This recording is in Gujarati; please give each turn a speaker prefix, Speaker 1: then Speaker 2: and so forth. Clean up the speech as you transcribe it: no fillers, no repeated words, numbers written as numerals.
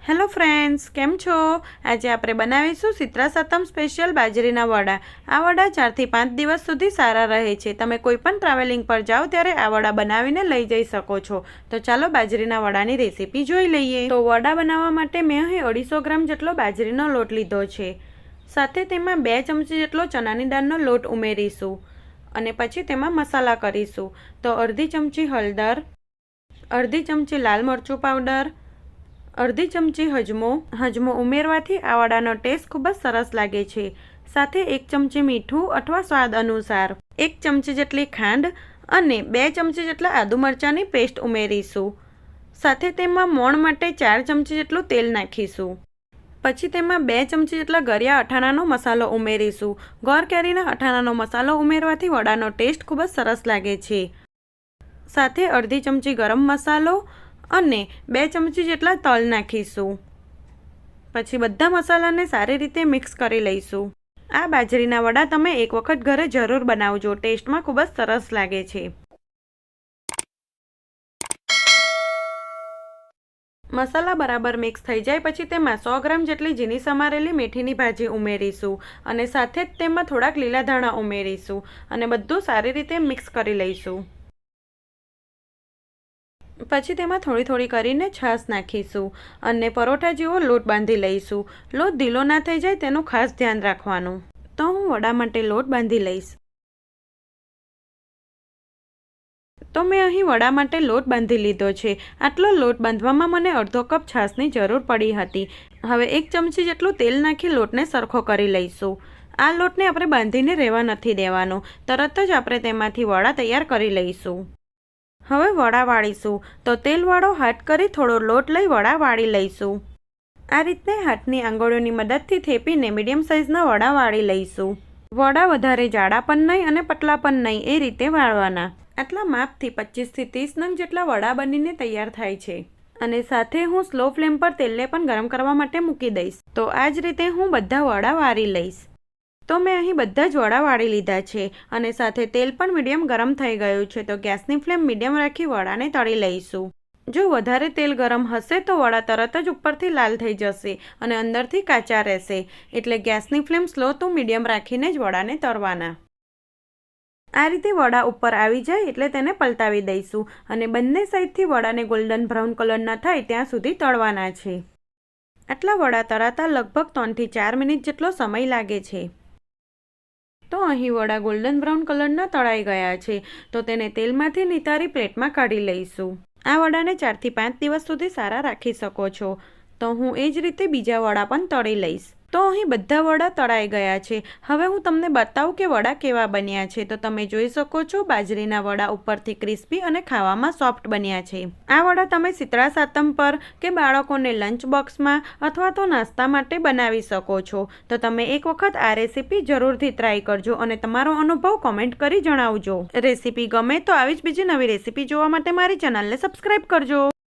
Speaker 1: હેલો ફ્રેન્ડ્સ, કેમ છો? આજે આપણે બનાવીશું શીતળા સાતમ સ્પેશિયલ બાજરીના વડા. આ વડા 4 થી 5 દિવસ સુધી સારા રહે છે. તમે કોઈ પણ ટ્રાવેલિંગ પર જાઓ ત્યારે આ વડા બનાવીને લઈ જઈ શકો છો. તો ચાલો બાજરીના વડાની રેસીપી જોઈ લઈએ. તો વડા બનાવવા માટે મેં અહીં 250 ગ્રામ જેટલો બાજરીનો લોટ લીધો છે. સાથે તેમાં 2 ચમચી જેટલો ચણાની દાળનો લોટ ઉમેરીશું અને પછી તેમાં મસાલા કરીશું. તો અડધી ચમચી હળદર, અડધી ચમચી લાલ મરચું પાવડર, અડધી ચમચી હજમો ઉમેરવાથી આ વડાનો ટેસ્ટ ખૂબ જ સરસ લાગે છે. સાથે 1 ચમચી મીઠું અથવા સ્વાદ અનુસાર, 1 ચમચી જેટલી ખાંડ અને 2 ચમચી જેટલા આદુ મરચાંની પેસ્ટ ઉમેરીશું. સાથે તેમાં મોણ માટે 4 ચમચી જેટલું તેલ નાખીશું. પછી તેમાં 2 ચમચી જેટલા ગળ્યા અઠાણાનો મસાલો ઉમેરીશું. ગોર કેરીના અઠાણાનો મસાલો ઉમેરવાથી વડાનો ટેસ્ટ ખૂબ જ સરસ લાગે છે. સાથે અડધી ચમચી ગરમ મસાલો અને 2 ચમચી જેટલા તલ નાખીશું. પછી બધા મસાલાને સારી રીતે મિક્સ કરી લઈશું. આ બાજરીના વડા તમે એક વખત ઘરે જરૂર બનાવજો, ટેસ્ટમાં ખૂબ જ સરસ લાગે છે. મસાલા બરાબર મિક્સ થઈ જાય પછી તેમાં 100 ગ્રામ જેટલી ઝીણી સમારેલી મેથીની ભાજી ઉમેરીશું અને સાથે જ તેમાં થોડાક લીલા ધાણા ઉમેરીશું અને બધું સારી રીતે મિક્સ કરી લઈશું. પછી તેમાં થોડી કરીને છાશ નાખીશું અને પરોઠા જેવો લોટ બાંધી લઈશું. લોટ ઢીલો ના થઈ જાય તેનું ખાસ ધ્યાન રાખવાનું. તો હું વડા માટે લોટ બાંધી લઈશ. તો મેં અહીં વડા માટે લોટ બાંધી લીધો છે. આટલો લોટ બાંધવામાં મને અડધો કપ છાશની જરૂર પડી હતી. હવે 1 ચમચી જેટલું તેલ નાખી લોટને સરખો કરી લઈશું. આ લોટને આપણે બાંધીને રહેવા નથી દેવાનો, તરત જ આપણે તેમાંથી વડા તૈયાર કરી લઈશું. હવે વડા વાળીશું. તો તેલવાળો હાથ કરી થોડો લોટ લઈ વડા વાળી લઈશું. આ રીતે હાથની આંગળીઓની મદદથી થેપીને મીડિયમ સાઇઝના વડા વાળી લઈશું. વડા વધારે જાડા પણ નહીં અને પતલા પણ નહીં, એ રીતે વાળવાના. આટલા માપથી 25 થી 30 નંગ જેટલા વડા બનીને તૈયાર થાય છે. અને સાથે હું સ્લો ફ્લેમ પર તેલને પણ ગરમ કરવા માટે મૂકી દઈશ. તો આ જ રીતે હું બધા વડા વાળી લઈશ. તો મેં અહીં બધા જ વડા વાળી લીધા છે અને સાથે તેલ પણ મીડિયમ ગરમ થઈ ગયું છે. તો ગેસની ફ્લેમ મીડિયમ રાખી વડાને તળી લઈશું. જો વધારે તેલ ગરમ હશે તો વડા તરત જ ઉપરથી લાલ થઈ જશે અને અંદરથી કાચા રહેશે. એટલે ગેસની ફ્લેમ સ્લો ટુ મીડિયમ રાખીને જ વડાને તળવાના. આ રીતે વડા ઉપર આવી જાય એટલે તેને પલટાવી દઈશું અને બંને સાઈડથી વડાને ગોલ્ડન બ્રાઉન કલરના થાય ત્યાં સુધી તળવાના છે. આટલા વડા તળાતા લગભગ 3 થી 4 મિનિટ જેટલો સમય લાગે છે. તો અહીં વડા ગોલ્ડન બ્રાઉન કલરના તળાઈ ગયા છે. તો તેને તેલમાંથી નિતારી પ્લેટમાં કાઢી લઈશું. આ વડાને 4 થી 5 દિવસ સુધી સારા રાખી શકો છો. તો હું એ જ રીતે બીજા વડા પણ તળી લઈશ. તો અહીં બધા વડા તળાઈ ગયા છે. હવે હું તમને બતાવું કે વડા કેવા બન્યા છે. તો તમે જોઈ શકો છો બાજરીના વડા ઉપરથી ક્રિસ્પી અને ખાવામાં સોફ્ટ બન્યા છે. આ વડા તમે શીતળા સાતમ પર કે બાળકોને લંચ બોક્સમાં અથવા તો નાસ્તા માટે બનાવી શકો છો. તો તમે એક વખત આ રેસીપી જરૂરથી ટ્રાય કરજો અને તમારો અનુભવ કોમેન્ટ કરી જણાવજો. રેસીપી ગમે તો આવી જ બીજી નવી રેસીપી જોવા માટે મારી ચેનલને સબસ્ક્રાઈબ કરજો.